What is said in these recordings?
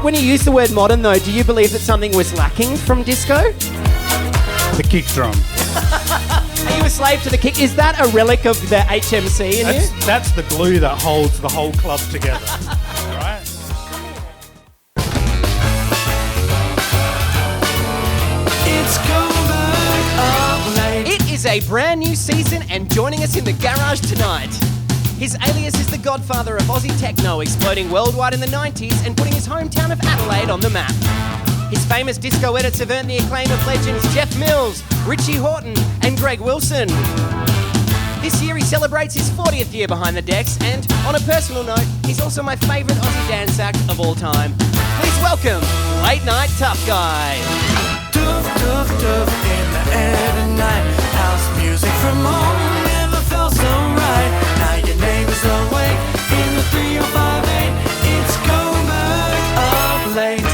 When you use the word modern, though, do you believe that something was lacking from disco? The kick drum. Are you a slave to the kick? Is that a relic of the HMC in you? That's the glue that holds the whole club together. Right? It's Coburg of late. It is a brand new season, and joining us in the garage tonight, his alias is the Godfather of Aussie Techno, exploding worldwide in the 90s and putting his hometown of Adelaide on the map. His famous disco edits have earned the acclaim of legends Jeff Mills, Richie Houghton and Greg Wilson. This year he celebrates his 40th year behind the decks, and on a personal note, he's also my favourite Aussie dance act of all time. Please welcome Late Nite Tuff Guy. Tuff, tuff, tuff in the air tonight. House music from home never felt so right. Now your neighbors awake in the 3058. It's Coburg of late.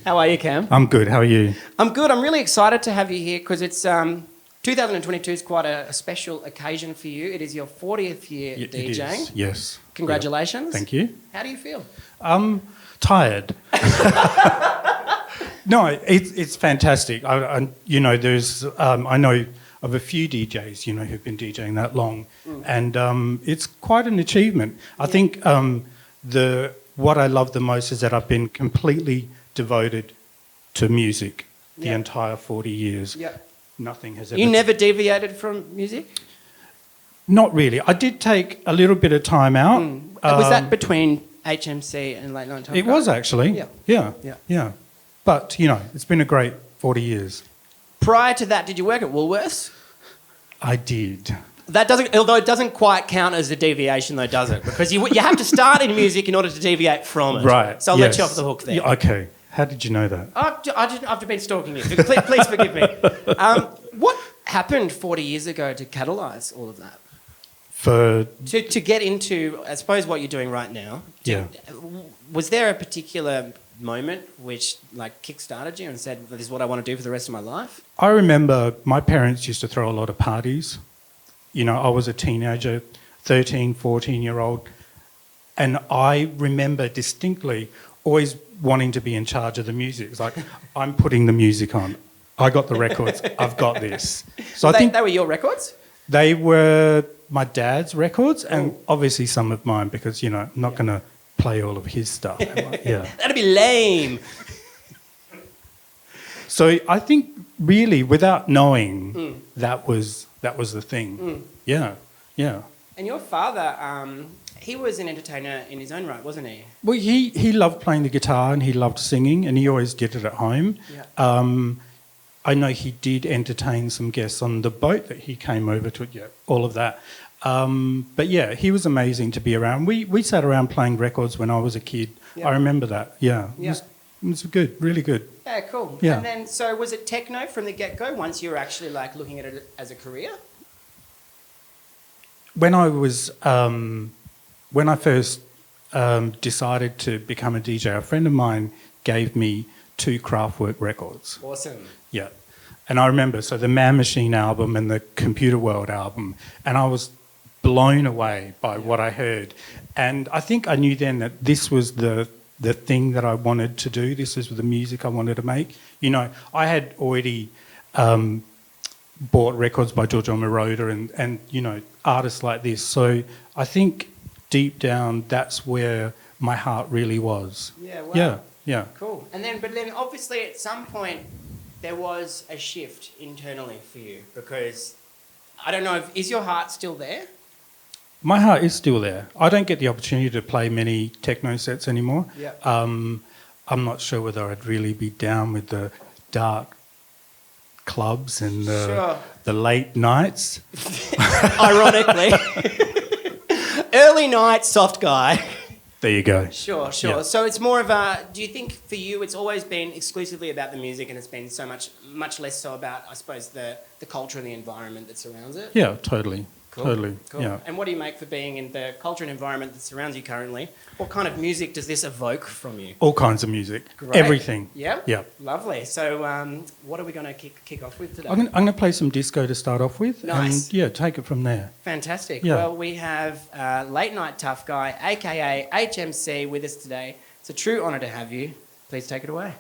How are you, Cam? I'm good. How are you? I'm good. I'm really excited to have you here because it's 2022 is quite a special occasion for you. It is your 40th year DJing. It is, yes. Congratulations. Yep. Thank you. How do you feel? Tired. No, it's fantastic. You know, there's I know of a few DJs, you know, who've been DJing that long, and it's quite an achievement. I think what I love the most is that I've been completely devoted to music the entire 40 years. Yeah. Nothing has ever... You never deviated from music? Not really. I did take a little bit of time out. Was that between HMC and Late Nite Tuff Guy? It was actually. Yeah. Yeah. But, you know, it's been a great 40 years. Prior to that, did you work at Woolworths? I did. That doesn't, although it doesn't quite count as a deviation, though, does it? Because you have to start in music in order to deviate from it. Right. So I'll let you off the hook there. Yeah, okay. How did you know that? I've been stalking you. Please forgive me. What happened 40 years ago to catalyse all of that? To get into, I suppose, what you're doing right now. Yeah. Was there a particular moment which like kick-started you and said, this is what I want to do for the rest of my life? I remember my parents used to throw a lot of parties. You know, I was a teenager, 13, 14-year-old, and I remember distinctly always wanting to be in charge of the music. It's like, I'm putting the music on. I got the records. I've got this. So I think they were your records? They were my dad's records and obviously some of mine because, you know, I'm not going to play all of his stuff. Yeah. That'd be lame. So I think really without knowing that was the thing. Yeah. And your father, he was an entertainer in his own right, wasn't he? Well, he loved playing the guitar and he loved singing and he always did it at home. Yeah. I know he did entertain some guests on the boat that he came over to, all of that. But yeah, he was amazing to be around. We sat around playing records when I was a kid. Yeah. I remember that, yeah. It was good, really good. Yeah, cool. Yeah. And then, so was it techno from the get-go once you were actually like looking at it as a career? When I was, when I first decided to become a DJ, a friend of mine gave me 2 Kraftwerk records. Awesome. Yeah. And I remember, so the Man Machine album and the Computer World album, and I was blown away by what I heard. And I think I knew then that this was the thing that I wanted to do. This was the music I wanted to make. You know, I had already bought records by Giorgio Moroder and, you know, artists like this. So I think deep down that's where my heart really was. Yeah, wow. Yeah. Cool. But then obviously at some point there was a shift internally for you because, I don't know, is your heart still there? My heart is still there. I don't get the opportunity to play many techno sets anymore. Yeah. I'm not sure whether I'd really be down with the dark clubs and the late nights. Ironically. Early night soft guy. There you go. Sure. Yeah. So it's more of a, do you think for you it's always been exclusively about the music and it's been so much less so about, I suppose, the culture and the environment that surrounds it? Yeah, totally. Totally. Cool. Yeah. And what do you make for being in the culture and environment that surrounds you currently? What kind of music does this evoke from you? All kinds of music. Great. Everything. Yeah? Yeah. Lovely. So what are we going to kick off with today? I'm going to play some disco to start off with. Nice. And yeah, take it from there. Fantastic. Yeah. Well, we have Late Nite Tuff Guy, a.k.a. HMC, with us today. It's a true honour to have you. Please take it away.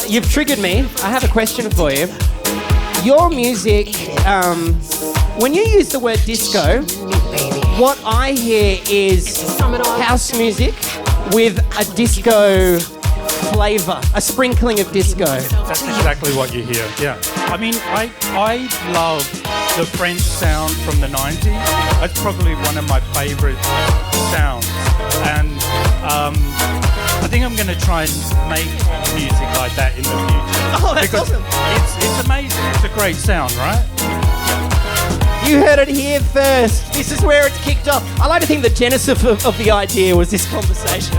You've triggered me. I have a question for you. Your music, when you use the word disco, what I hear is house music with a disco flavour, a sprinkling of disco. That's exactly what you hear, yeah. I mean, I love the French sound from the 90s. That's probably one of my favourite sounds. And I think I'm going to try and make music like that in the future. Oh, that's awesome. It's amazing. It's a great sound, right? You heard it here first. This is where it's kicked off. I like to think the genesis of the idea was this conversation.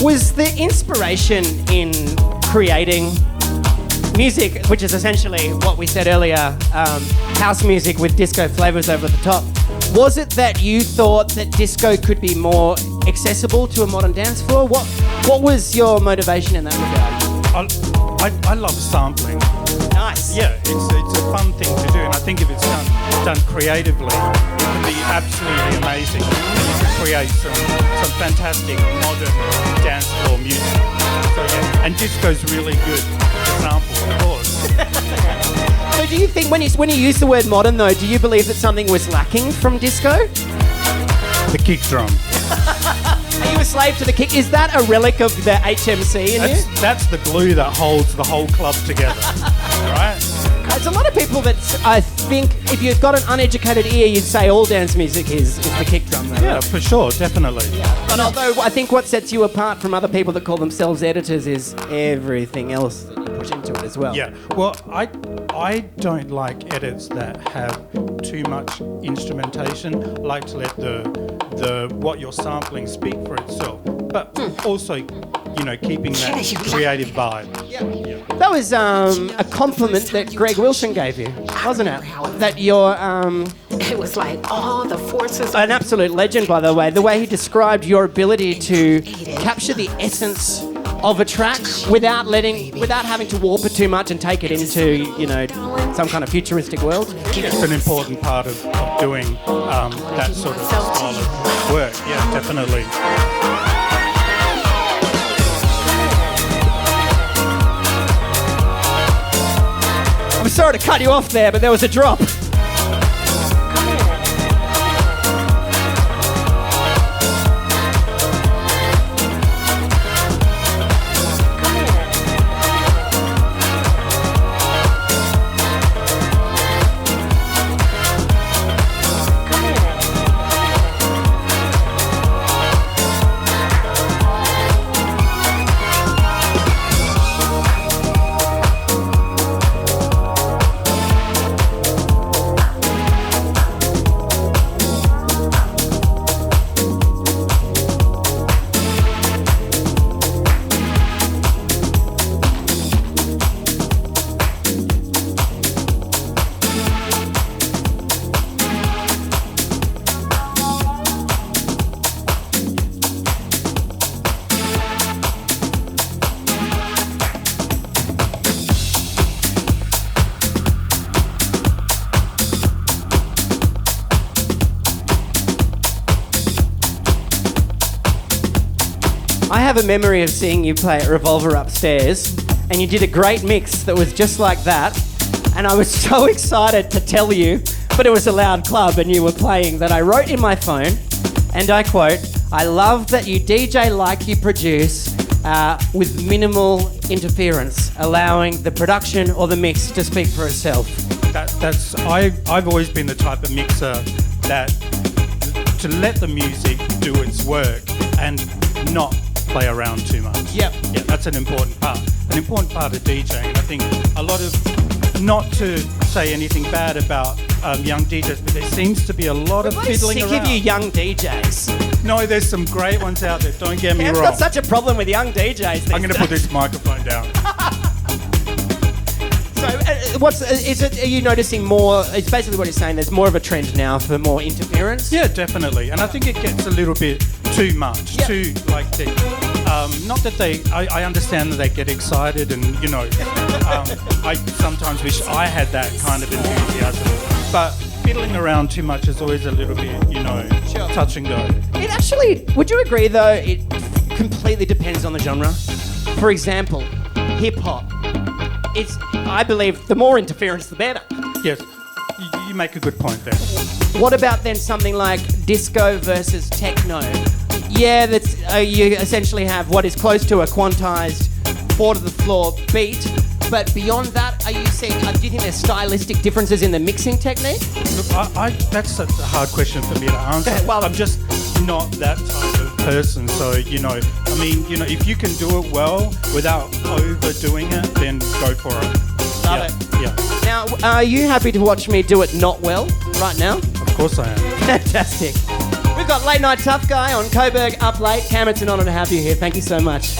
Was the inspiration in creating music, which is essentially what we said earlier, house music with disco flavours over the top, was it that you thought that disco could be more accessible to a modern dance floor? What was your motivation in that regard? I love sampling. Nice. Yeah, it's a fun thing to do, and I think if it's done creatively, it can be absolutely amazing. And you can create some fantastic modern dance floor music. So yeah, and disco's really good to sample, of course. So do you think when you use the word modern though, do you believe that something was lacking from disco? The kick drum. Are you a slave to the kick? Is that a relic of the HMC in you? That's the glue that holds the whole club together, right? There's a lot of people that I think, if you've got an uneducated ear, you'd say all dance music is the kick drum. Though, Yeah, right? for sure, definitely. Yeah. But although I think what sets you apart from other people that call themselves editors is everything else that you put into it as well. Yeah, well, I don't like edits that have too much instrumentation. I like to let the what you're sampling speak for itself, but also, you know, keeping that creative vibe. Yeah. That was a compliment that Greg Wilson gave you, wasn't it? That you're It was like all the forces. an absolute legend, by the way. The way he described your ability to capture the essence of a track without having to warp it too much and take it into, some kind of futuristic world? It's an important part of doing that sort of style of work. Yeah, definitely. I'm sorry to cut you off there, but there was a drop. I have a memory of seeing you play at Revolver upstairs, and you did a great mix that was just like that, and I was so excited to tell you, but it was a loud club and you were playing, that I wrote in my phone, and I quote, "I love that you DJ like you produce with minimal interference, allowing the production or the mix to speak for itself." I've always been the type of mixer that to let the music do its work and not play around too much. Yep. Yeah, that's an important part. An important part of DJing. I think a lot of, not to say anything bad about young DJs, but there seems to be a lot of fiddling around. Sick of you young DJs. No, there's some great ones out there, don't get me Cam's wrong. got such a problem with young DJs. I'm going to put this microphone down. So, are you noticing more? It's basically what he's saying. There's more of a trend now for more interference. Yeah, definitely, and I think it gets a little bit too much. Yep. Too like not that they. I understand that they get excited, and I sometimes wish I had that kind of enthusiasm. But fiddling around too much is always a little bit, Sure. touch and go. It actually, would you agree though? It completely depends on the genre. For example, hip hop. I believe the more interference, the better. Yes, you make a good point there. What about then something like disco versus techno? Yeah, that's you essentially have what is close to a quantized four to the floor beat, but beyond that, are you seeing? Do you think there's stylistic differences in the mixing technique? Look, that's a hard question for me to answer. Well, I'm just not that type of person, so if you can do it well without overdoing it, then go for it. Love it. Yeah. Now, are you happy to watch me do it not well right now? Of course I am. Fantastic. We've got Late Nite Tuff Guy on Coburg up late. Cam, it's an honour to have you here. Thank you so much.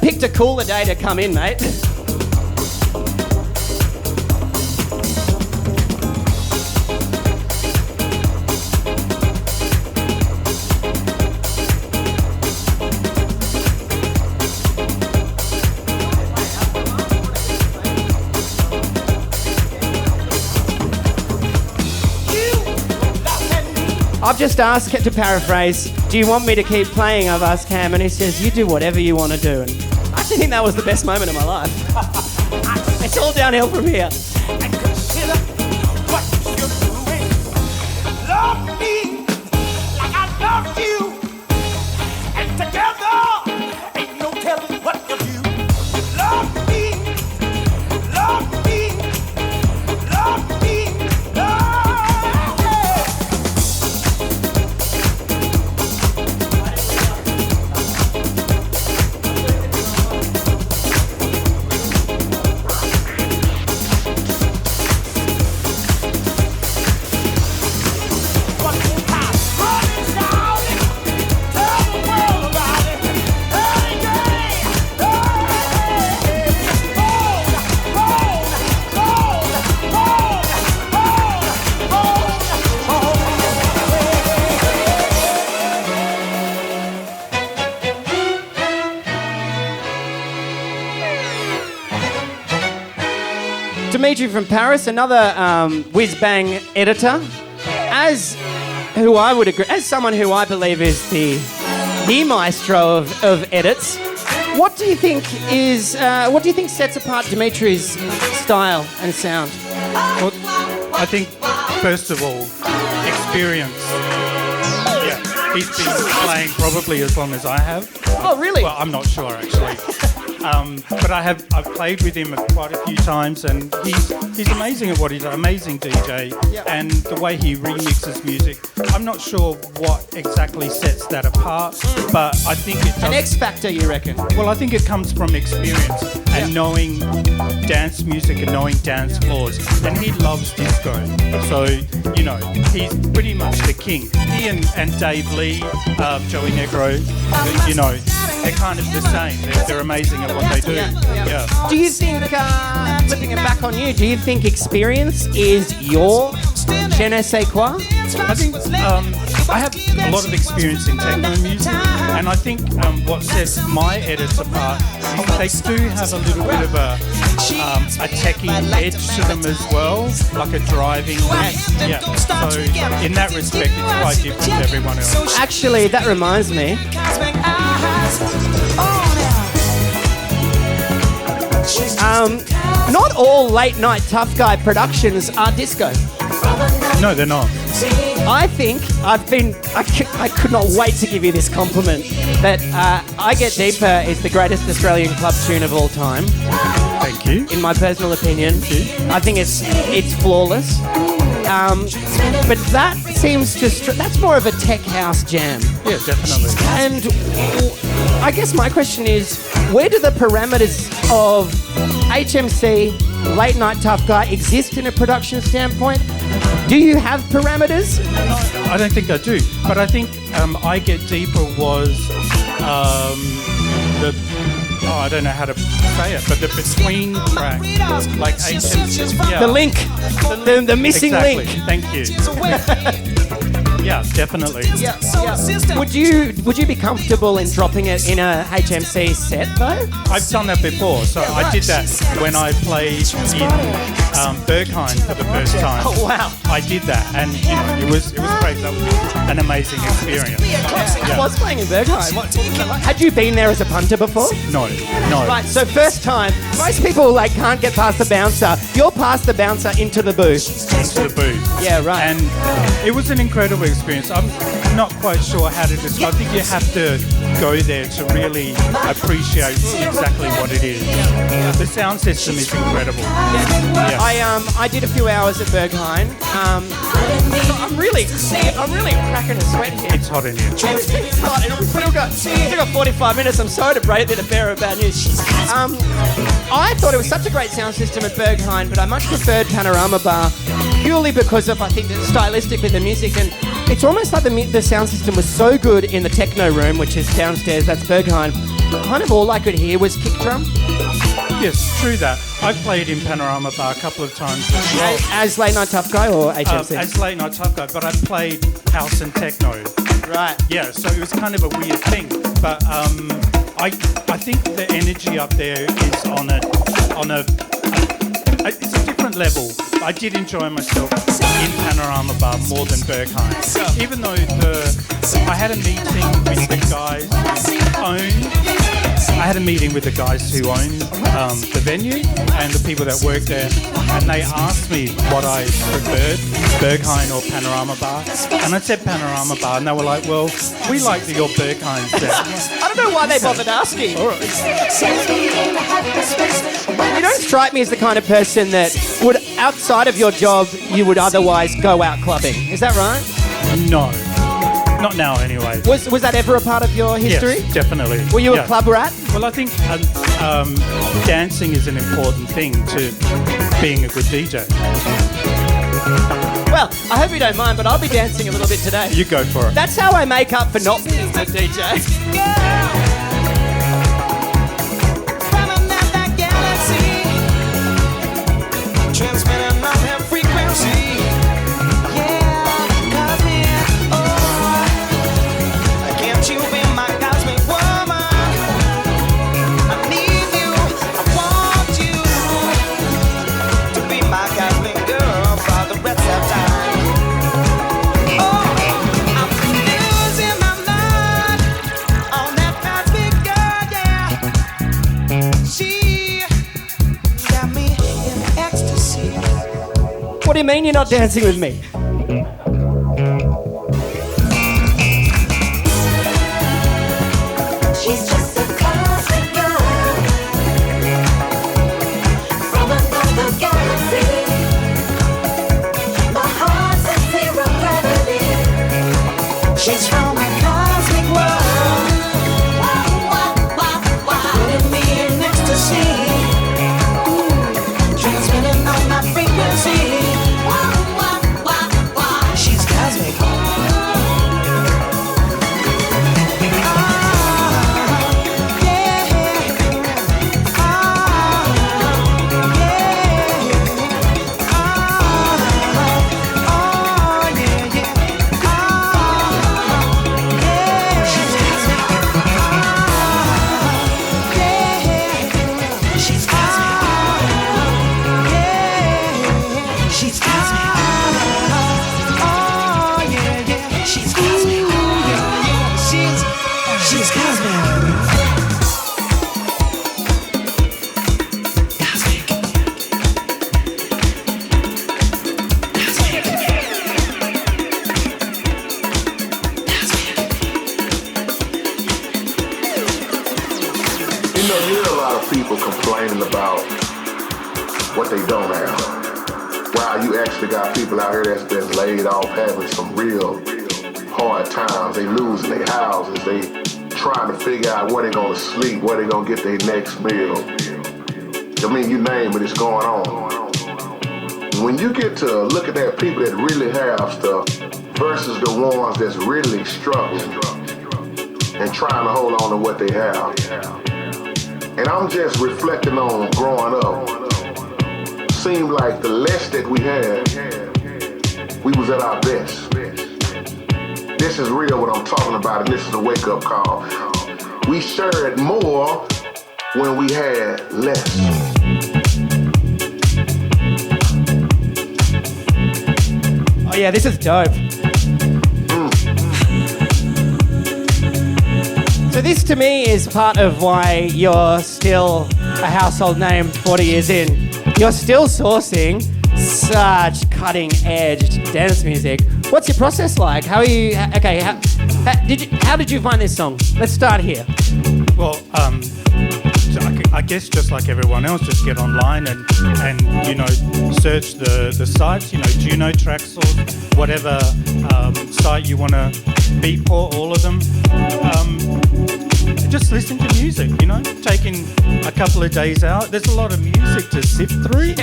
Picked a cooler day to come in, mate. I've just asked, to paraphrase, do you want me to keep playing? I've asked Cam, and he says, you do whatever you want to do. And I actually think that was the best moment of my life. It's all downhill from here. And consider what you're doing. Love me like I love you. And together, ain't no telling what you'll do. Love me, love me, love me, love me. Dimitri from Paris, another whiz-bang editor. As someone who I believe is the maestro of edits, what do you think sets apart Dimitri's style and sound? Well, I think, first of all, experience. Yeah, he's been playing probably as long as I have. Oh, really? Well, I'm not sure, actually. But I've played with him quite a few times, and he's amazing at what he's an amazing DJ. Yeah. And the way he remixes music, I'm not sure what exactly sets that apart, but I think it does. An X factor, you reckon? Well, I think it comes from experience and knowing dance music and knowing dance floors. And he loves disco, so you know he's pretty much the king. He and Dave Lee, Joey Negro, you know. They're kind of the same. They're amazing at what they do. Yeah. Do you think, flipping it back on you, do you think experience is your je ne sais quoi? I think I have a lot of experience in techno music, and I think what sets my edits apart is they do have a little bit of a techie edge to them as well, like a driving. Yeah. So in that respect, it's quite different to everyone else. Actually, that reminds me. Not all Late Nite Tuff Guy productions are disco. No, they're not. I think I could not wait to give you this compliment that I Get Deeper is the greatest Australian club tune of all time. Thank you. In my personal opinion. I think it's flawless. But that seems to that's more of a tech house jam. Yeah, definitely. And I guess my question is, where do the parameters of HMC, Late Nite Tuff Guy exist in a production standpoint? Do you have parameters? I don't think I do, but I think I Get Deeper was I don't know how to say it, but the between track, like HMC, The link, the missing exactly. link. Thank you. Yeah, definitely. Yeah. Would you be comfortable in dropping it in a HMC set though? I've done that before, so I did that when I played in Berghain for the first time. Oh wow! I did that, and you know, it was great. That was an amazing experience. I was playing in Berghain. Had you been there as a punter before? No. Right, so first time. Most people can't get past the bouncer. You're past the bouncer into the booth. Into the booth. Yeah, right. And it was an incredible experience. I'm not quite sure how to describe. I think you have to go there to really appreciate exactly what it is. The sound system is incredible. Yeah. I did a few hours at Berghain. So I'm really cracking a sweat here. It's hot in here. It's hot, and we've got 45 minutes. I'm sorry to break the bearer of bad news. I thought it was such a great sound system at Berghain, but I much preferred Panorama Bar purely because of, I think, stylistically the music, and it's almost like the sound system was so good in the techno room, which is downstairs, that's Berghain. Kind of all I could hear was kick drum. Yes, true that. I've played in Panorama Bar a couple of times as well. As Late Nite Tuff Guy or HMC? As Late Nite Tuff Guy, but I played house and techno. Right. Yeah, so it was kind of a weird thing, but I think the energy up there is on a it's a different level. I did enjoy myself in Panorama Bar more than Berghain. Even though I had a meeting with the guys who own the venue and the people that work there, and they asked me what I preferred, Berghain or Panorama Bar, and I said Panorama Bar, and they were like, well, we like your Berghain set. I don't know why they bothered asking. All right. You don't strike me as the kind of person that would, outside of your job, you would otherwise go out clubbing. Is that right? No. Not now, anyway. Was that ever a part of your history? Yes, definitely. Were you a club rat? Well, I think dancing is an important thing to being a good DJ. Well, I hope you don't mind, but I'll be dancing a little bit today. You go for it. That's how I make up for not being a good DJ. do you mean you're not dancing with me? She's just a cosmic girl from another galaxy. My heart's at zero gravity. She's from a cosmic world. Putting me in ecstasy. Transmitting on my frequency. She's cosmic. Complaining about what they don't have. Wow, you actually got people out here that's been laid off having some real hard times. They losing their houses. They trying to figure out where they gonna sleep, where they gonna get their next meal. I mean, you name it, it's going on. When you get to look at that people that really have stuff versus the ones that's really struggling and trying to hold on to what they have. And I'm just reflecting on growing up. Seemed like the less that we had, we was at our best. This is real what I'm talking about, and this is a wake-up call. We shared more when we had less. Oh yeah, this is dope. So this to me is part of why you're still a household name 40 years in. You're still sourcing such cutting edge dance music. What's your process like? How are you, okay, how did you find this song? Let's start here. Well, so I guess just like everyone else, just get online and you know, search the sites, you know, Juno, Tracksource, whatever site you want to beatport, all of them. Just listen to music, you know, taking a couple of days out. There's a lot of music to sift through.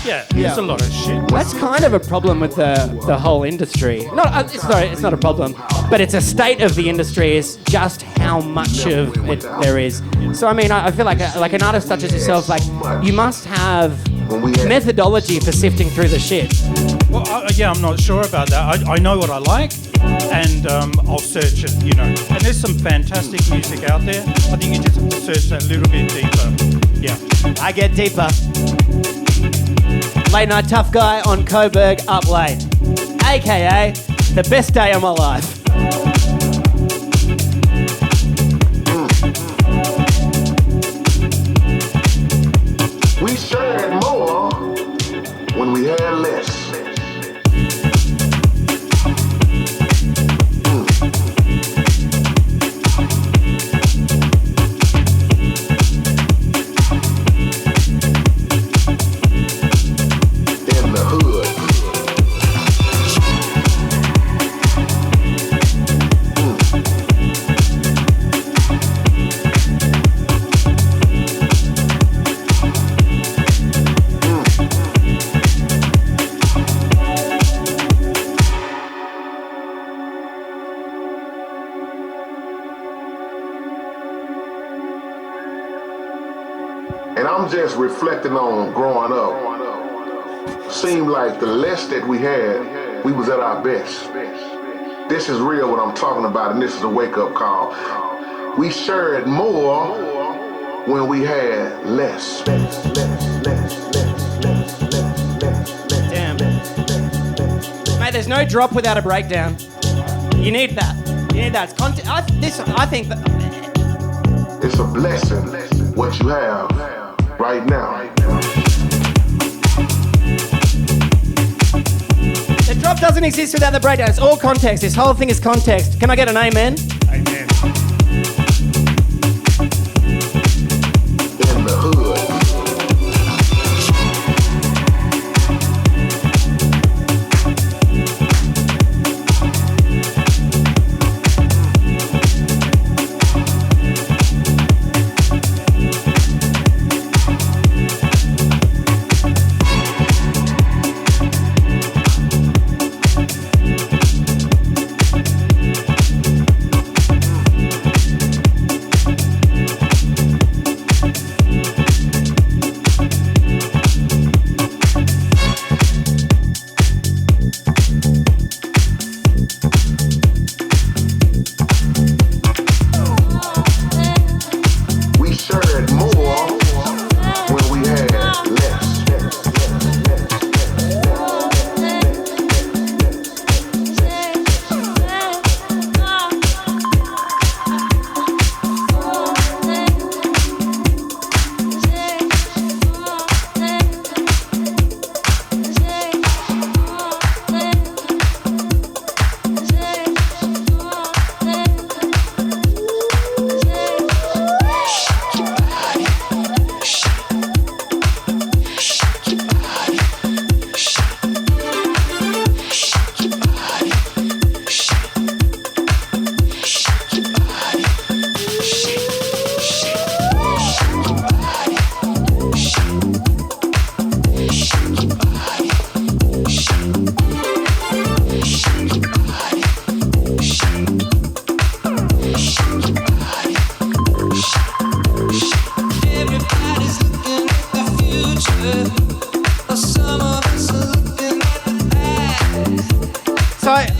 Yeah, there's a lot of shit. That's kind of a problem with the whole industry. It's not a problem, but it's a state of the industry is just how much of it there is. So I mean, I feel like an artist such as yourself, like you must have methodology for sifting through the shit. Well, yeah, I'm not sure about that. I know what I like, and I'll search it, you know. And there's some fantastic music out there. I think you just have to search that a little bit deeper. Yeah. I get deeper. Late Nite Tuff Guy on Coburg Up Late, aka the best day of my life. We shared more when we had less. And I'm just reflecting on growing up. Seemed like the less that we had, we was at our best. This is real what I'm talking about, and this is a wake-up call. We shared more when we had less. Damn. Mate, there's no drop without a breakdown. You need that. You need that. It's content. I think that it's a blessing what you have right now. drop doesn't exist without the breakdown. It's all context. This whole thing is context. Can I get an amen? Amen. In the hood.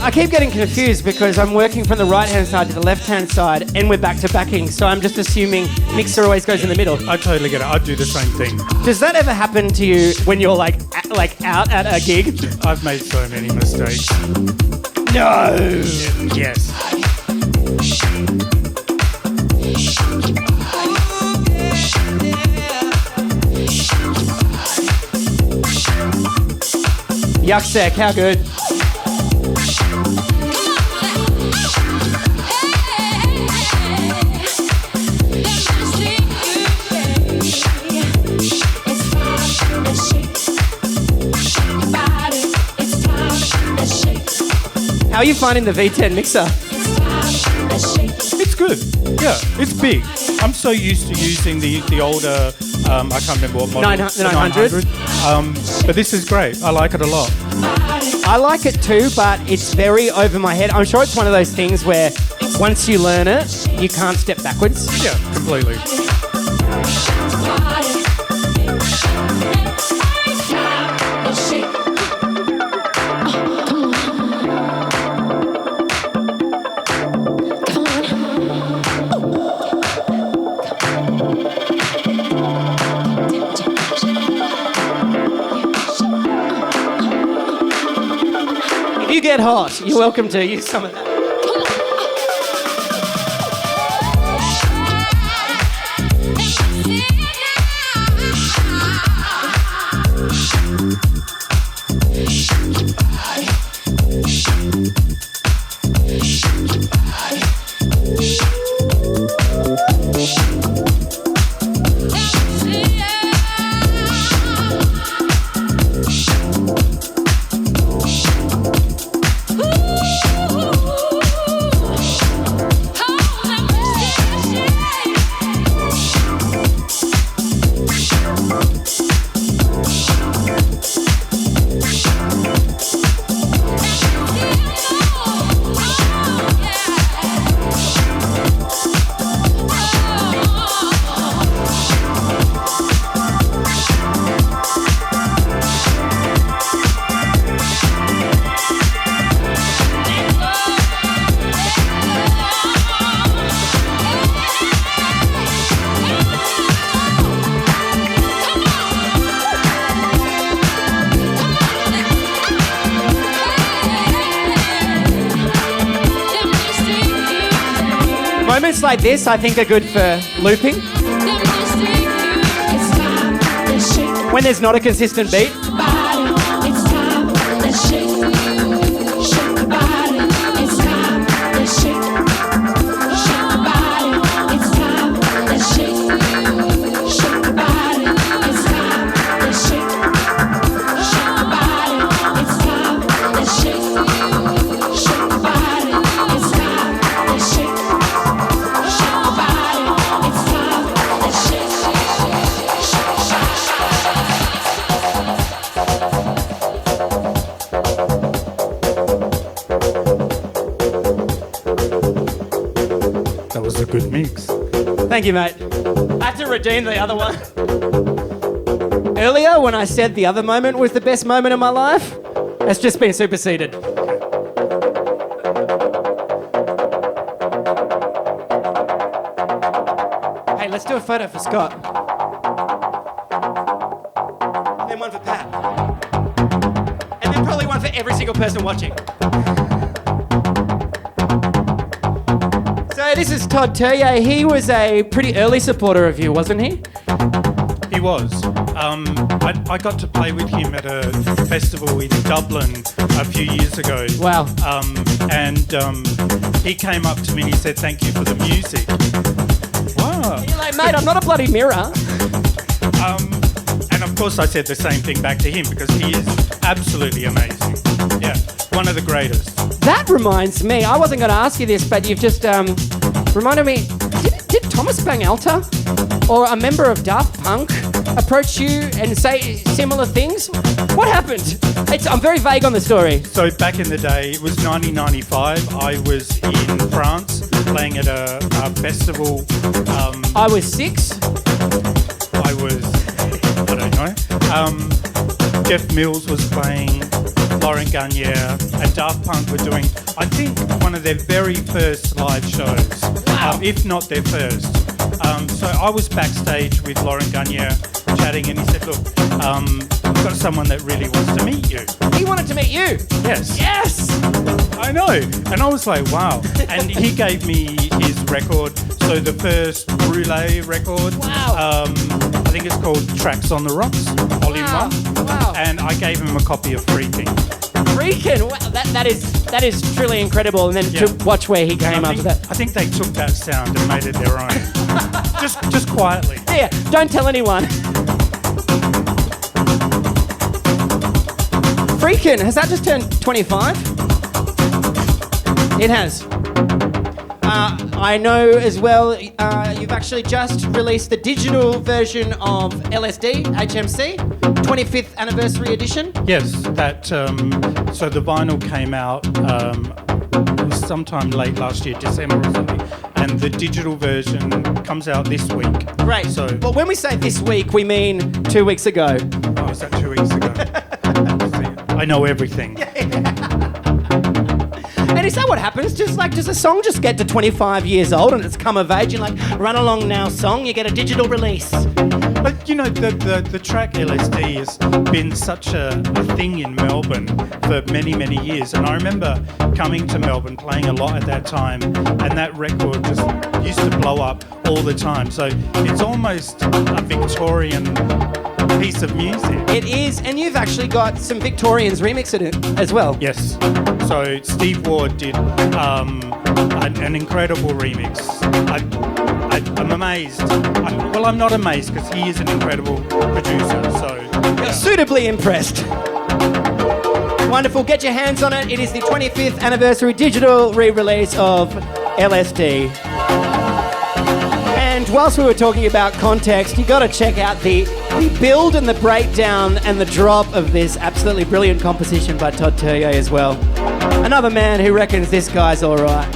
I keep getting confused because I'm working from the right-hand side to the left-hand side and we're back to backing, so I'm just assuming mixer always goes in the middle. I totally get it. I do the same thing. Does that ever happen to you when you're like out at a gig? I've made so many mistakes. No! Yes. Yuksek, how good? How are you finding the V10 mixer? It's good. Yeah, it's big. I'm so used to using the older, I can't remember what model. The 900. But this is great. I like it a lot. I like it too, but it's very over my head. I'm sure it's one of those things where once you learn it, you can't step backwards. Yeah, completely. If you get hot, you're welcome to use some of that. Moments like this, I think, are good for looping. When there's not a consistent beat. That was a good mix. Thank you, mate. I had to redeem the other one. Earlier, when I said the other moment was the best moment of my life, it's just been superseded. Hey, let's do a photo for Scott. And then one for Pat. And then probably one for every single person watching. So this is Todd TERJE. He was a pretty early supporter of you, wasn't he? He was. I got to play with him at a festival in Dublin a few years ago. Wow. And he came up to me and he said, "Thank you for the music." Wow. You're like, mate, I'm not a bloody mirror. And of course I said the same thing back to him because he is absolutely amazing. Yeah, one of the greatest. That reminds me, I wasn't going to ask you this, but you've just reminded me, did Thomas Bangalter or a member of Daft Punk approach you and say similar things? What happened? I'm very vague on the story. So back in the day, it was 1995, I was in France playing at a festival. I was 6. I don't know. Jeff Mills was playing, Laurent Garnier, and Daft Punk were doing, I think, one of their very first live shows, if not their first. So I was backstage with Laurent Garnier chatting, and he said, "Look, I've got someone that really wants to meet you." He wanted to meet you. Yes. Yes! I know. And I was like, wow. And he gave me his record. So the first Brûlé record. Wow. I think it's called Tracks on the Rocks, Volume 1. Wow. And I gave him a copy of Freaking. Freaking! Wow, that is truly incredible. And then to watch where he came after that. I think they took that sound and made it their own. just quietly. Yeah, don't tell anyone. Freaking! Has that just turned 25? It has. I know as well, you've actually just released the digital version of LSD, HMC, 25th anniversary edition. Yes, that. So the vinyl came out sometime late last year, December or something, and the digital version comes out this week. Great. So, well, when we say this week, we mean 2 weeks ago. Oh, is that 2 weeks ago? I know everything. And is that what happens? Does a song just get to 25 years old and it's come of age? You're like, run along now, song, you get a digital release. But you know, the track LSD has been such a thing in Melbourne for many, many years. And I remember coming to Melbourne, playing a lot at that time, and that record just used to blow up all the time. So it's almost a Victorian piece of music. It is, and you've actually got some Victorians remix it as well. Yes. So Steve Ward did an incredible remix. I'm amazed. I'm not amazed because he is an incredible producer. So You're suitably impressed. Wonderful. Get your hands on it. It is the 25th anniversary digital re-release of LSD. And whilst we were talking about context, you got to check out the build and the breakdown and the drop of this absolutely brilliant composition by Todd TERJE as well. Another man who reckons this guy's all right.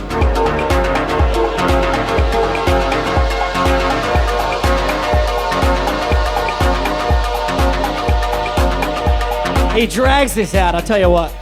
He drags this out, I'll tell you what.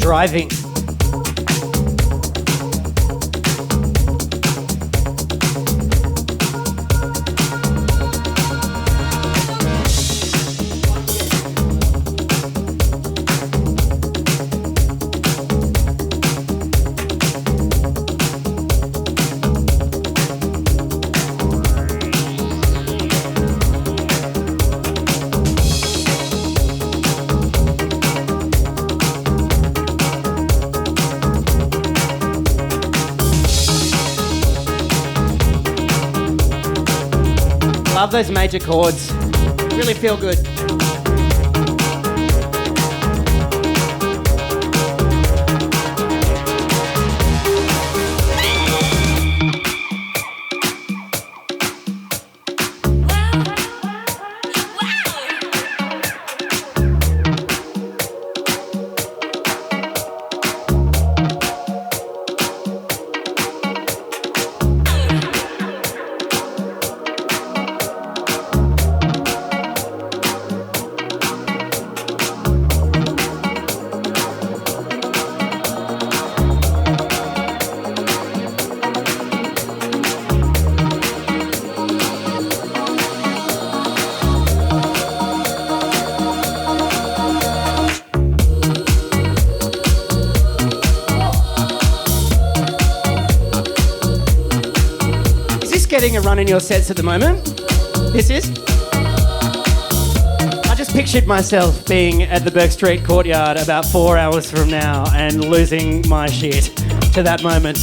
driving. Love those major chords. Really feel good. Getting a run in your sets at the moment? This is? I just pictured myself being at the Burke Street courtyard about 4 hours from now and losing my shit to that moment.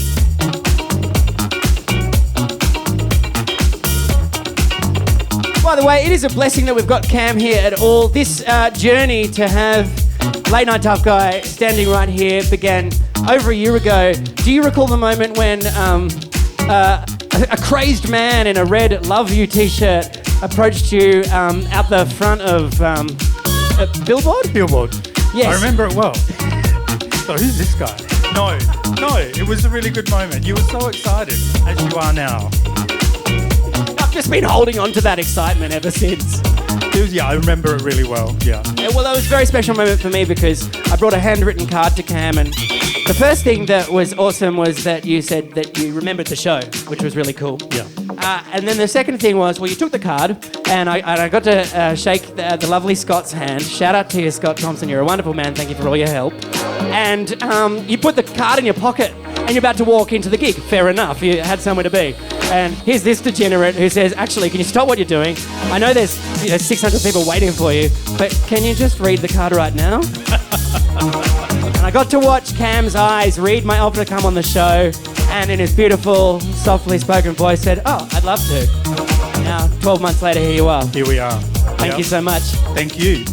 By the way, it is a blessing that we've got Cam here at all. This journey to have Late Nite Tuff Guy standing right here began over a year ago. Do you recall the moment when a crazed man in a red Love You t-shirt approached you out the front of a billboard? Billboard. Yes. I remember it well. So who's this guy? No, it was a really good moment. You were so excited, as you are now. I've just been holding on to that excitement ever since. Yeah, I remember it really well, yeah. Well, that was a very special moment for me because I brought a handwritten card to Cam, and the first thing that was awesome was that you said that you remembered the show, which was really cool. Yeah. And then the second thing was, well, you took the card, and I got to shake the lovely Scott's hand. Shout out to you, Scott Thompson. You're a wonderful man. Thank you for all your help. And you put the card in your pocket, and you're about to walk into the gig. Fair enough. You had somewhere to be. And here's this degenerate who says, actually, can you stop what you're doing? I know there's 600 people waiting for you, but can you just read the card right now? And I got to watch Cam's eyes read my offer to come on the show, and in his beautiful, softly spoken voice said, oh, I'd love to. Now, 12 months later, here you are. Here we are. Thank you so much. Thank you.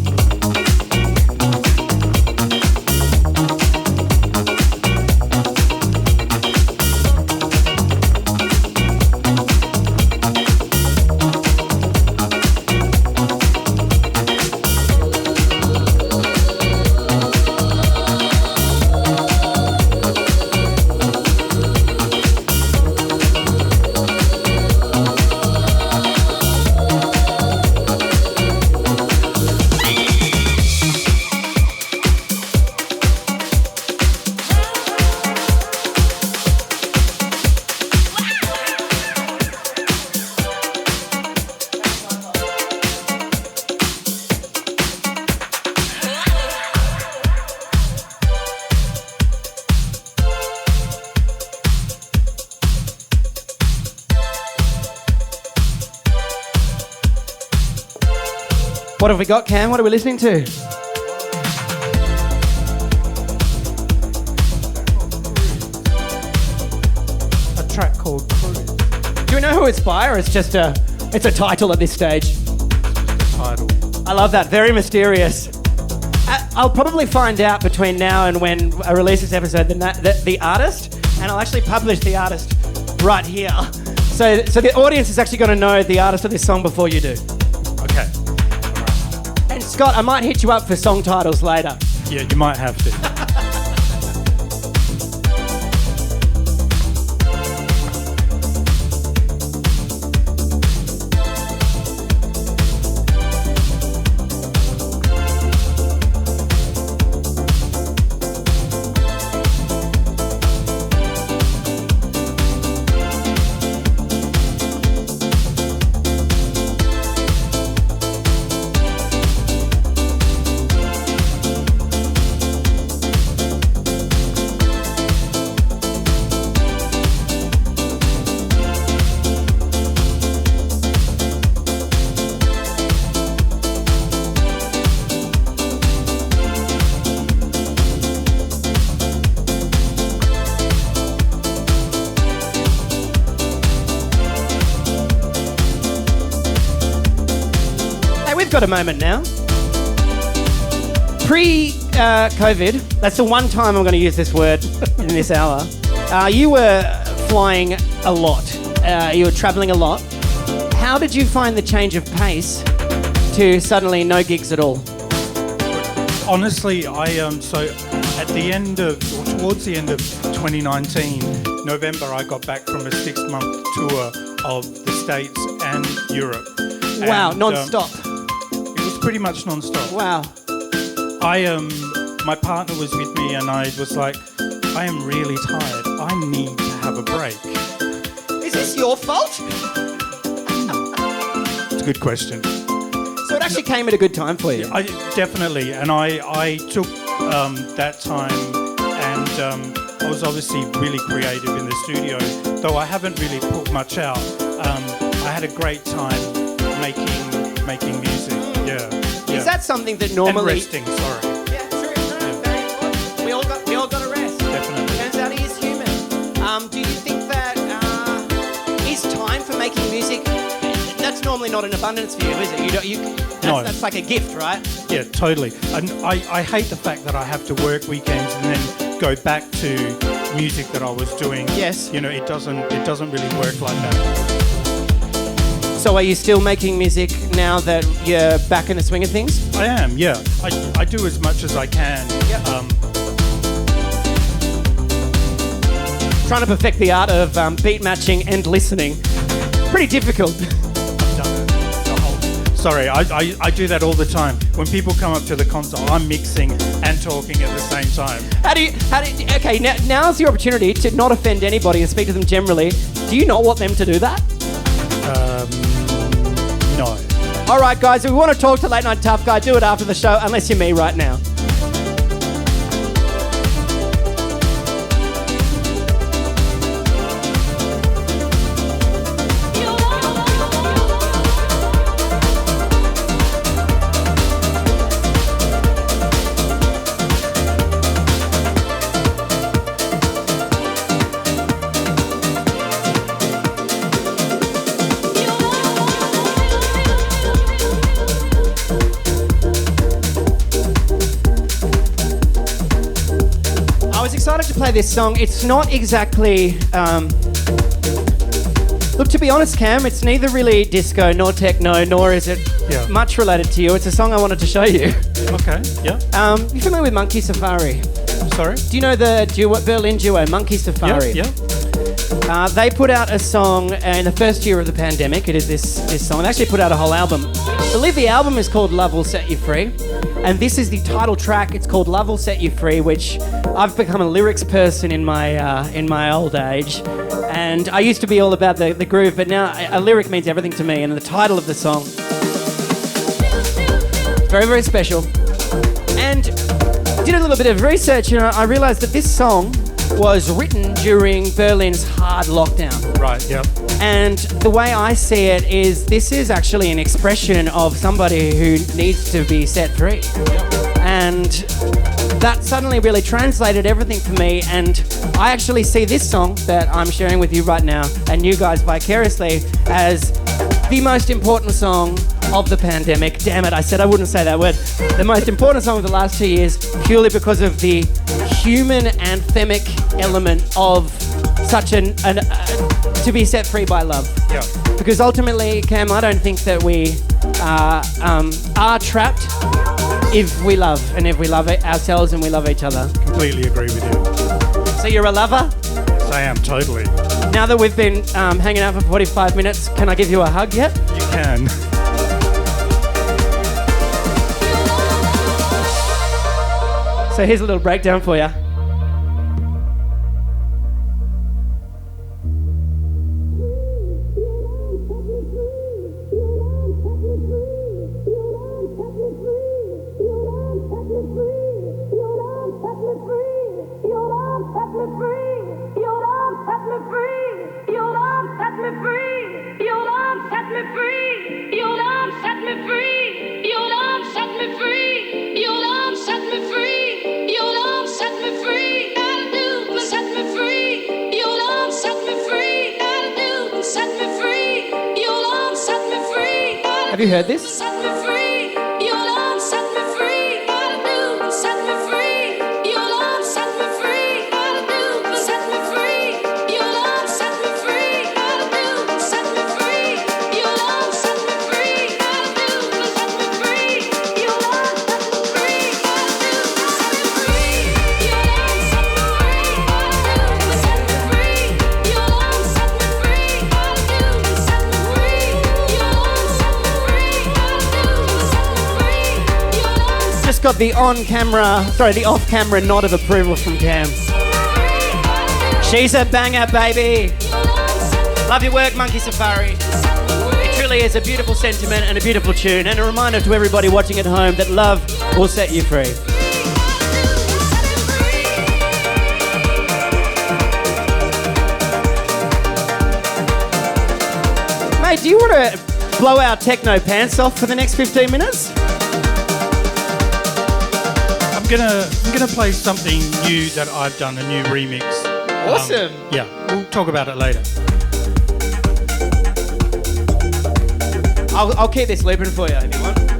What have we got, Cam? What are we listening to? A track called Cruise. Do we know who it's by, or it's just it's a title at this stage? Title. I love that. Very mysterious. I'll probably find out between now and when I release this episode the artist, and I'll actually publish the artist right here. So the audience is actually going to know the artist of this song before you do. Okay. And Scott, I might hit you up for song titles later. Yeah, you might have to. we've got a moment now. Pre-COVID, that's the one time I'm going to use this word in this hour. You were flying a lot. You were travelling a lot. How did you find the change of pace to suddenly no gigs at all? Honestly, so at the end of, or towards the end of 2019, November, I got back from a 6-month tour of the States and Europe. Wow, and, non-stop. It was pretty much non-stop. Wow. My partner was with me and I was like, I am really tired. I need to have a break. Is this your fault? It's a good question. So it actually came at a good time for you. Definitely, and I took that time, and I was obviously really creative in the studio, though I haven't really put much out. I had a great time making music. Yeah. Is that something that normally... And resting, sorry. Yeah, true. No, very important. We all got to rest. Definitely. Turns out he is human. Do you think that is time for making music? That's normally not an abundance for you, is it? No. That's like a gift, right? Yeah, totally. And I hate the fact that I have to work weekends and then go back to music that I was doing. Yes. You know, it doesn't really work like that. So are you still making music now that you're back in the swing of things? I am, yeah. I do as much as I can. Yep. Trying to perfect the art of beat matching and listening. Pretty difficult. Sorry, I do that all the time. When people come up to the console, I'm mixing and talking at the same time. Okay, now's your opportunity to not offend anybody and speak to them generally. Do you not want them to do that? No. All right, guys, if we want to talk to Late Nite Tuff Guy, do it after the show, unless you're me right now. To play this song. It's not exactly look, to be honest, Cam, it's neither really disco nor techno, nor is it much related to you. It's a song I wanted to show you. Okay, yeah. You familiar with Monkey Safari? Sorry? Do you know the Berlin duo Monkey Safari? Yeah. They put out a song in the first year of the pandemic. It is this song. They actually put out a whole album. I believe the album is called Love Will Set You Free. And this is the title track. It's called Love Will Set You Free, which I've become a lyrics person in my old age. And I used to be all about the groove, but now a lyric means everything to me. And the title of the song, very, very special. And did a little bit of research, and I realized that this song was written during Berlin's hard lockdown. Right, yep. And the way I see it is this is actually an expression of somebody who needs to be set free. Yep. And that suddenly really translated everything for me, and I actually see this song that I'm sharing with you right now, and you guys vicariously, as the most important song of the pandemic. Damn it, I said I wouldn't say that word. The most important song of the last 2 years, purely because of the human anthemic element of such to be set free by love. Yeah. Because ultimately, Cam, I don't think that we are trapped if we love, and if we love ourselves and we love each other. Completely agree with you. So you're a lover? Yes, I am, totally. Now that we've been hanging out for 45 minutes, can I give you a hug yet? You can. So here's a little breakdown for you. Have you heard this? just got the off-camera nod of approval from Cam. She's a banger, baby. Love your work, Monkey Safari. It truly is a beautiful sentiment and a beautiful tune, and a reminder to everybody watching at home that love will set you free. Mate, do you want to blow our techno pants off for the next 15 minutes? I'm gonna play something new that I've done, a new remix. Awesome. Yeah, we'll talk about it later. I'll keep this looping for you if you want.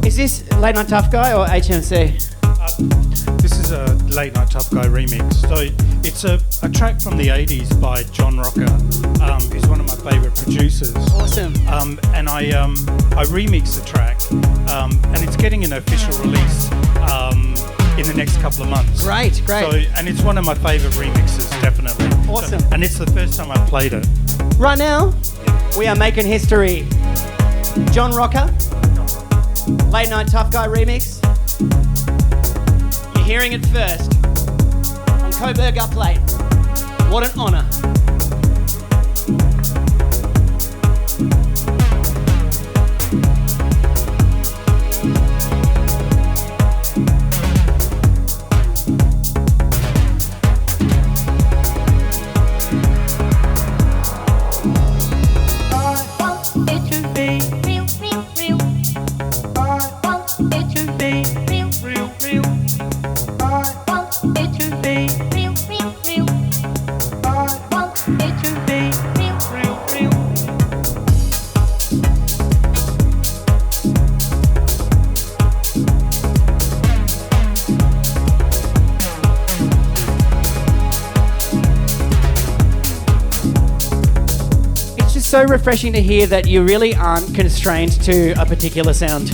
Is this Late Nite Tuff Guy or HMC? This is a Late Nite Tuff Guy remix. So it's a track from the 80s by John ROCCA, who's one of my favourite producers. Awesome. And I remixed the track, and it's getting an official release in the next couple of months. Great. So, and it's one of my favourite remixes, definitely. Awesome. So, and it's the first time I've played it. Right now, we are making history. John ROCCA, Late Nite Tuff Guy remix. You're hearing it first on Coburg Up Late. What an honour. So refreshing to hear that you really aren't constrained to a particular sound.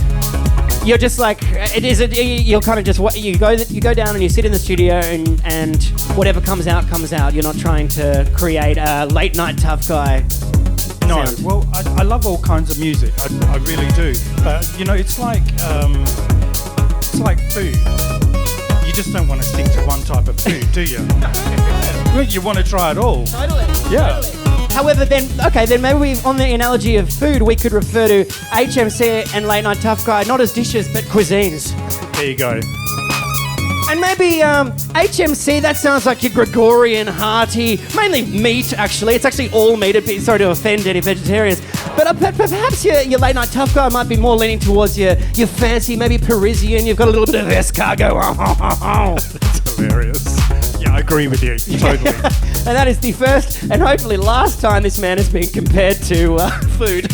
You're just like, you're kind of just, you go down and you sit in the studio and whatever comes out, comes out. You're not trying to create a Late Nite Tuff Guy No, sound. well, I love all kinds of music. I really do. But, you know, it's like food. You just don't want to stick to one type of food, do you? You want to try it all. Totally. Yeah. Totally. However, then maybe on the analogy of food, we could refer to HMC and Late Nite Tuff Guy not as dishes, but cuisines. There you go. And maybe HMC, that sounds like your Gregorian, hearty, mainly meat, actually. It's actually all meat. Sorry to offend any vegetarians. But perhaps your Late Nite Tuff Guy might be more leaning towards your fancy, maybe Parisian. You've got a little bit of escargot. That's hilarious. Yeah, I agree with you. Totally. And that is the first and hopefully last time this man has been compared to food.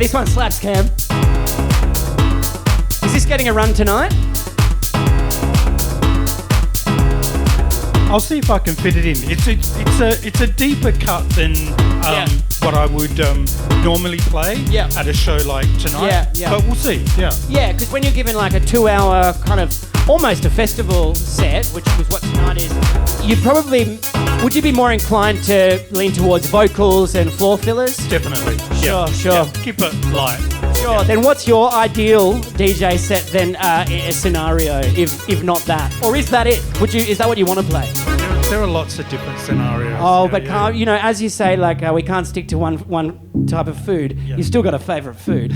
this one slaps, Cam. Is this getting a run tonight? I'll see if I can fit it in. It's a deeper cut than what I would normally play at a show like tonight. Yeah. But we'll see. Yeah. Yeah, because when you're given like a 2-hour kind of almost a festival set, which was what tonight is, would you be more inclined to lean towards vocals and floor fillers? Definitely. Sure. Yeah. Keep it light. Sure. Yeah. Then what's your ideal DJ set then a scenario, if not that? Or is that it? Is that what you want to play? There are lots of different scenarios. Oh, but you know, as you say, like we can't stick to one type of food. Yeah. You've still got a favourite food.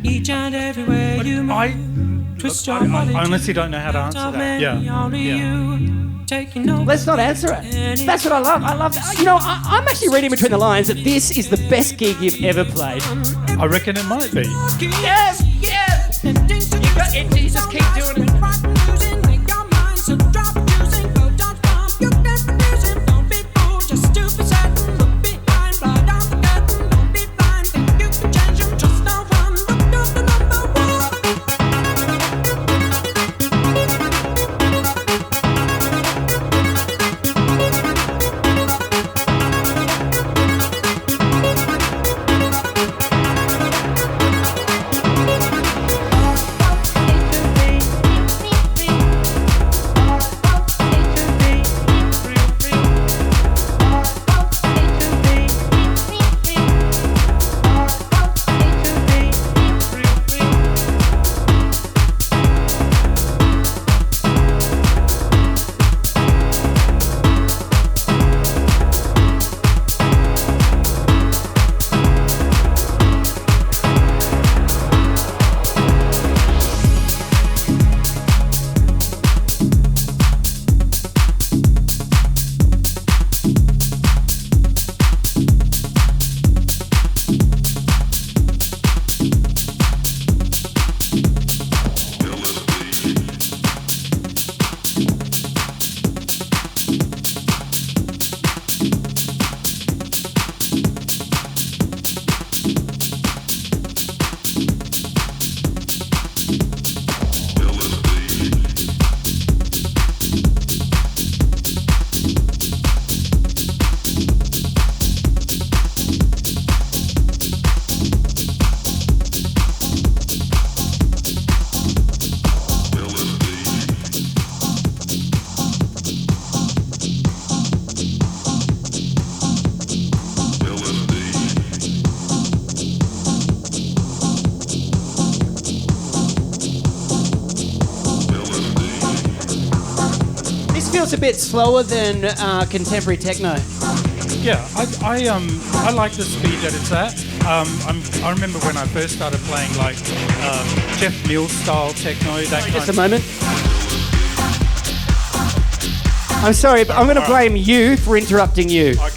Each and everywhere you move, twist your body. I honestly don't know how to answer that. Yeah. Let's not answer it. That's what I love. I love that. You know, I'm actually reading between the lines that this is the best gig you've ever played. I reckon it might be. Yes. You just keep doing it. Feels a bit slower than contemporary techno. Yeah, I like the speed that it's at. I remember when I first started playing like Jeff Mills style techno. Just a moment. I'm sorry, but I'm going to blame you for interrupting you. Okay.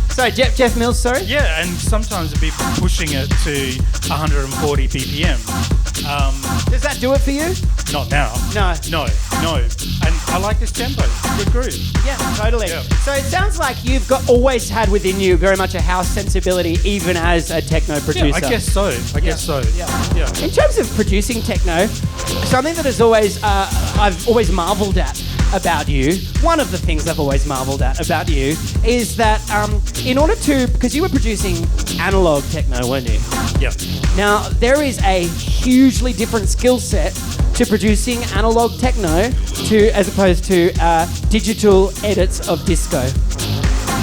Sorry, Jeff Mills. Sorry. Yeah, and sometimes it'd be pushing it to 140 BPM. Does that do it for you? Not now. No. And I like this tempo. Good groove. Yeah, totally. Yeah. So it sounds like you've always had within you very much a house sensibility, even as a techno producer. Yeah, I guess so. Yeah. In terms of producing techno, something that has always I've always marvelled at about you, one of the things I've always marvelled at about you is that in order to, because you were producing analog techno, weren't you? Yep. Now, there is a hugely different skill set to producing analog techno as opposed to digital edits of disco.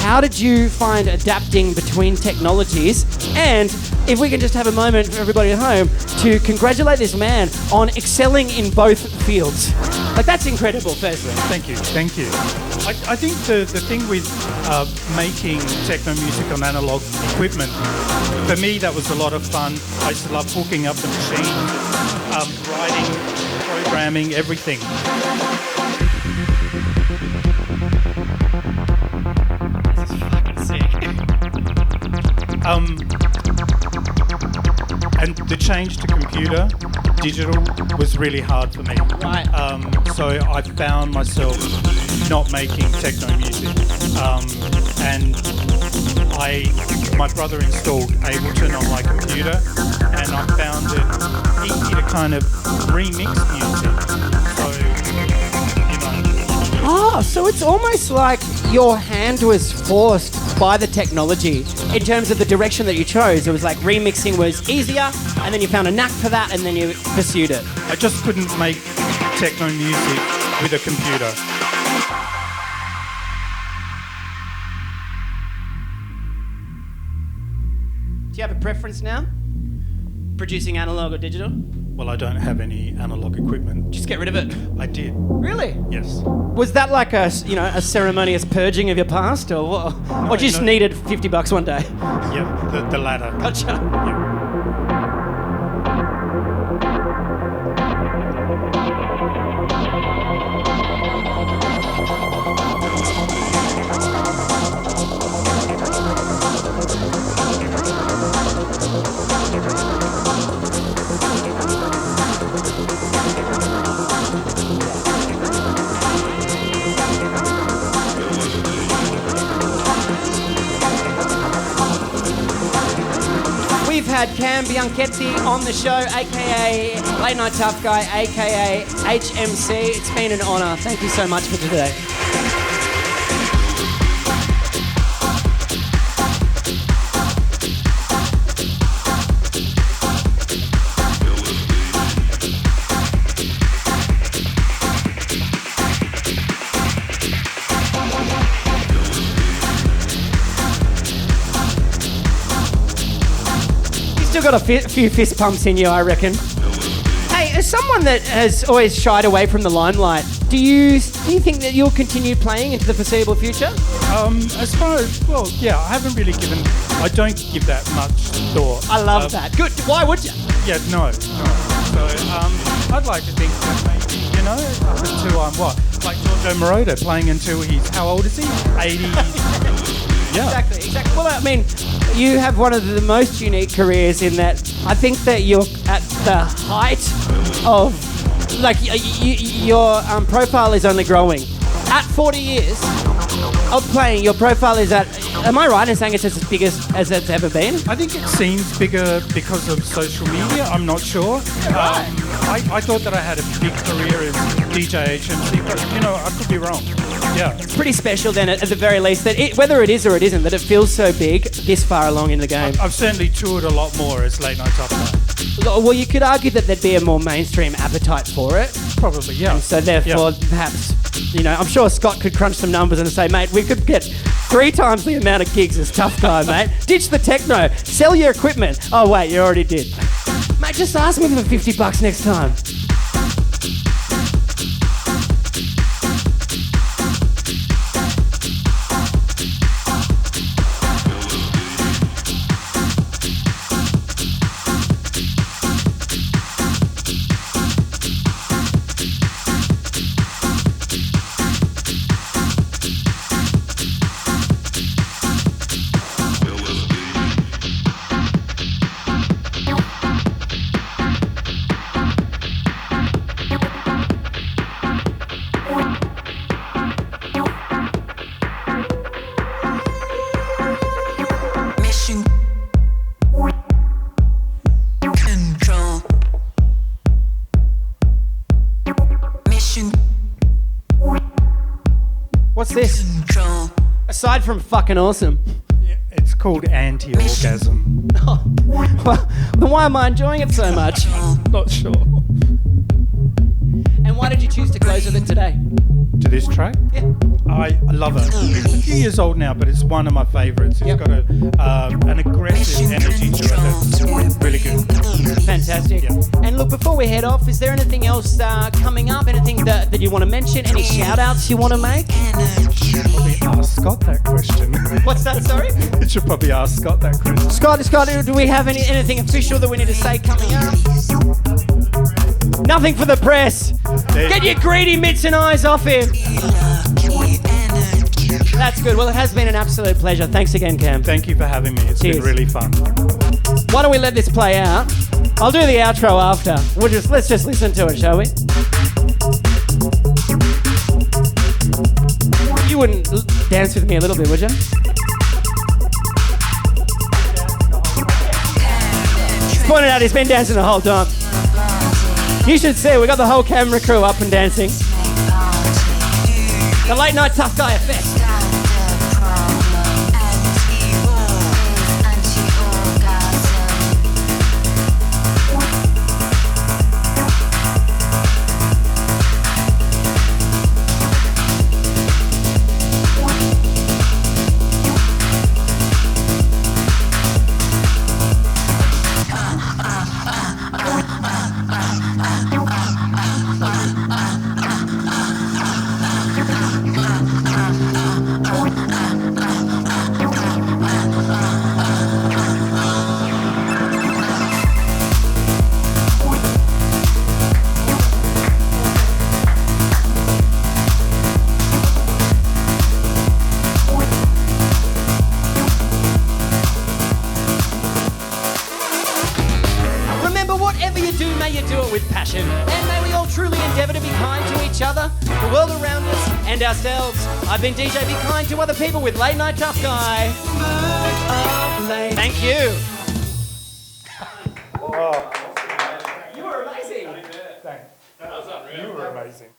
How did you find adapting between technologies? And if we can just have a moment for everybody at home to congratulate this man on excelling in both fields. Like, that's incredible, firstly. Thank you. I think the thing with making techno music on analog equipment, for me that was a lot of fun. I used to love hooking up the machine, writing, programming, everything. This is fucking sick. And the change to computer, digital, was really hard for me. Right. So I found myself not making techno music. And I my brother installed Ableton on my computer, and I found it easy to kind of remix music. So, you know. Oh, so it's almost like your hand was forced by the technology in terms of the direction that you chose. It was like remixing was easier, and then you found a knack for that, and then you pursued it. I just couldn't make techno music with a computer. Do you have a preference now? Producing analog or digital? Well, I don't have any analog equipment. Just get rid of it. I did. Really? Yes. Was that like a ceremonious purging of your past, or what? No, or just needed $50 one day? Yep, the latter. Gotcha. Yep. We've had Cam Bianchetti on the show, aka Late Nite Tuff Guy, aka HMC. It's been an honour. Thank you so much for today. Got a few fist pumps in you, I reckon. Hey, as someone that has always shied away from the limelight, do you think that you'll continue playing into the foreseeable future? As far as, well, yeah, I haven't really given, I don't give that much thought. I love that. Good. Why would you? Yeah, no. So, I'd like to think that maybe, you know, up until I'm what? Like Giorgio Moroder playing until he's, how old is he? 80. Yeah. Exactly. Well, I mean, you have one of the most unique careers in that I think that you're at the height of, like, your profile is only growing. At 40 years of playing, your profile is at, am I right in saying it's as big as it's ever been? I think it seems bigger because of social media. I'm not sure. I thought that I had a big career as DJ HMC, but, you know, I could be wrong. Yeah. It's pretty special then, at the very least, that whether it is or it isn't, that it feels so big this far along in the game. I've certainly toured a lot more as Late Nite Tuff Guy. Well, you could argue that there'd be a more mainstream appetite for it. Probably, yeah. And so therefore, perhaps, you know, I'm sure Scott could crunch some numbers and say, mate, we could get 3 times the amount of gigs as Tuff Guy, mate. Ditch the techno. Sell your equipment. Oh, wait, you already did. Mate, just ask me for $50 next time. What's this? Aside from fucking awesome. Yeah, it's called Anti-Orgasm. Oh, well, then why am I enjoying it so much? Not sure. And why did you choose to close with it today? To this track? Yeah. I love it. It's a few years old now, but it's one of my favourites. It's got an aggressive energy to it that's really good. Fantastic. Yeah. And look, before we head off, is there anything else coming up? Anything that you want to mention? Any shout-outs you want to make? Probably ask Scott that question. What's that, sorry? You should probably ask Scott that question. Scott, do we have anything official that we need to say coming up? Nothing for the press. Get your greedy mitts and eyes off him. That's good. Well, it has been an absolute pleasure. Thanks again, Cam. Thank you for having me. It's been really fun. Why don't we let this play out? I'll do the outro after. Let's just listen to it, shall we? You wouldn't dance with me a little bit, would you? pointed out he's been dancing the whole time. You should see, we got the whole camera crew up and dancing. The Late Nite Tuff Guy effect. Ourselves. I've been DJ Be Kind to Other People with Late Nite Tuff Guy. Thank you. Oh. You were amazing. Thanks. You were amazing.